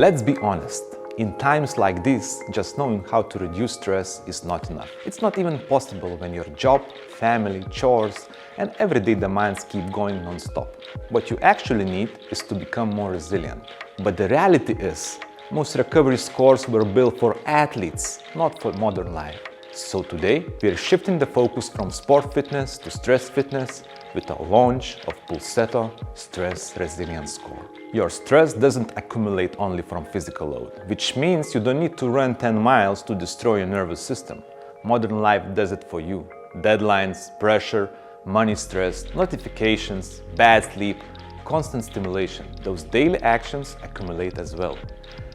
Let's be honest. In times like this, just knowing how to reduce stress is not enough. It's not even possible when your job, family, chores, and everyday demands keep going non-stop. What you actually need is to become more resilient. But the reality is, most recovery scores were built for athletes, not for modern life. So today, we are shifting the focus from sport fitness to stress fitness with the launch of Pulsetto Stress Resilience Score. Your stress doesn't accumulate only from physical load, which means you don't need to run 10 miles to destroy your nervous system. Modern life does it for you. Deadlines, pressure, money stress, notifications, bad sleep, constant stimulation. Those daily actions accumulate as well.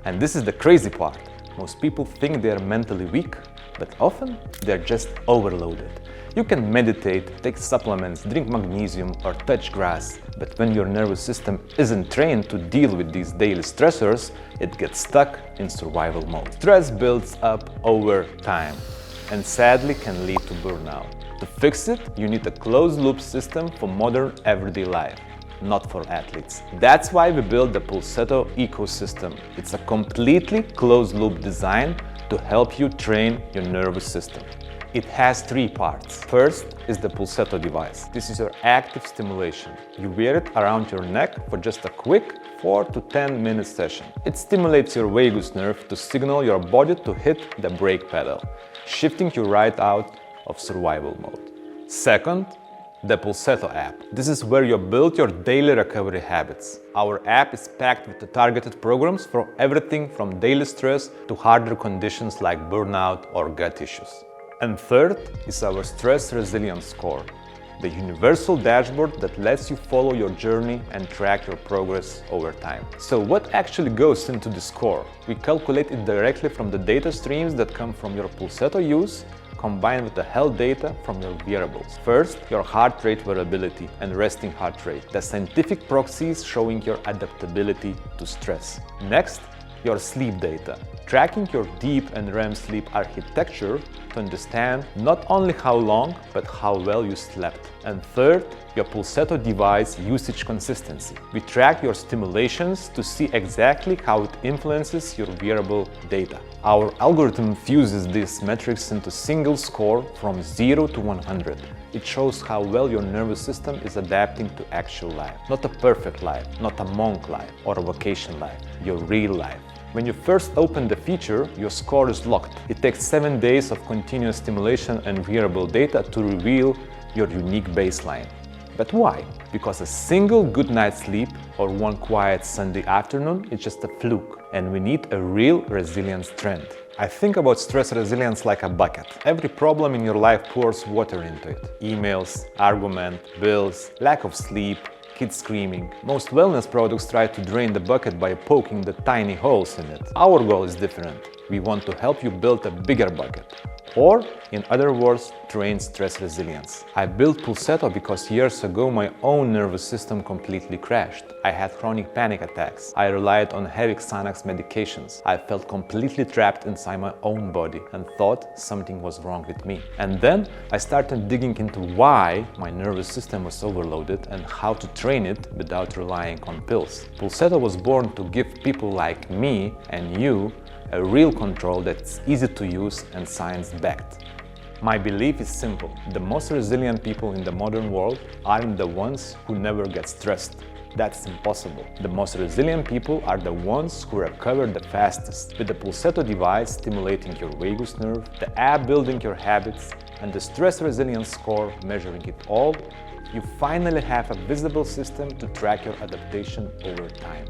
And this is the crazy part. Most people think they are mentally weak, but often they're just overloaded. You can meditate, take supplements, drink magnesium, or touch grass, but when your nervous system isn't trained to deal with these daily stressors, it gets stuck in survival mode. Stress builds up over time and sadly can lead to burnout. To fix it, you need a closed-loop system for modern everyday life, not for athletes. That's why we built the Pulsetto ecosystem. It's a completely closed-loop design to help you train your nervous system. It has 3 parts. First is the Pulsetto device. This is your active stimulation. You wear it around your neck for just a quick 4 to 10 minute session. It stimulates your vagus nerve to signal your body to hit the brake pedal, shifting you right out of survival mode. Second, the Pulsetto app. This is where you build your daily recovery habits. Our app is packed with the targeted programs for everything from daily stress to harder conditions like burnout or gut issues. And third is our Stress Resilience Score, the universal dashboard that lets you follow your journey and track your progress over time. So what actually goes into the score? We calculate it directly from the data streams that come from your Pulsetto use, combined with the health data from your wearables. First, your heart rate variability and resting heart rate, the scientific proxies showing your adaptability to stress. Next, your sleep data, tracking your deep and REM sleep architecture to understand not only how long, but how well you slept. And third, your Pulsetto device usage consistency. We track your stimulations to see exactly how it influences your wearable data. Our algorithm fuses these metrics into a single score from 0 to 100. It shows how well your nervous system is adapting to actual life. Not a perfect life, not a monk life or a vacation life, your real life. When you first open the feature, your score is locked. It takes 7 days of continuous stimulation and wearable data to reveal your unique baseline. But why? Because a single good night's sleep or one quiet Sunday afternoon is just a fluke, and we need a real resilience trend. I think about stress resilience like a bucket. Every problem in your life pours water into it. Emails, argument, bills, lack of sleep, kids screaming. Most wellness products try to drain the bucket by poking the tiny holes in it. Our goal is different. We want to help you build a bigger bucket. Or, in other words, train stress resilience. I built Pulsetto because years ago my own nervous system completely crashed. I had chronic panic attacks. I relied on heavy Xanax medications. I felt completely trapped inside my own body and thought something was wrong with me. And then I started digging into why my nervous system was overloaded and how to train it without relying on pills. Pulsetto was born to give people like me and you a real control that's easy to use and science-backed. My belief is simple. The most resilient people in the modern world aren't the ones who never get stressed. That's impossible. The most resilient people are the ones who recover the fastest. With the Pulsetto device stimulating your vagus nerve, the app building your habits, and the Stress Resilience Score measuring it all, you finally have a visible system to track your adaptation over time.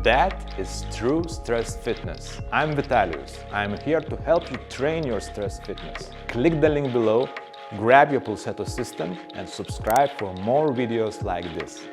That is true stress fitness. I'm Vitalius. I'm here to help you train your stress fitness. Click the link below, grab your Pulsetto system, and subscribe for more videos like this.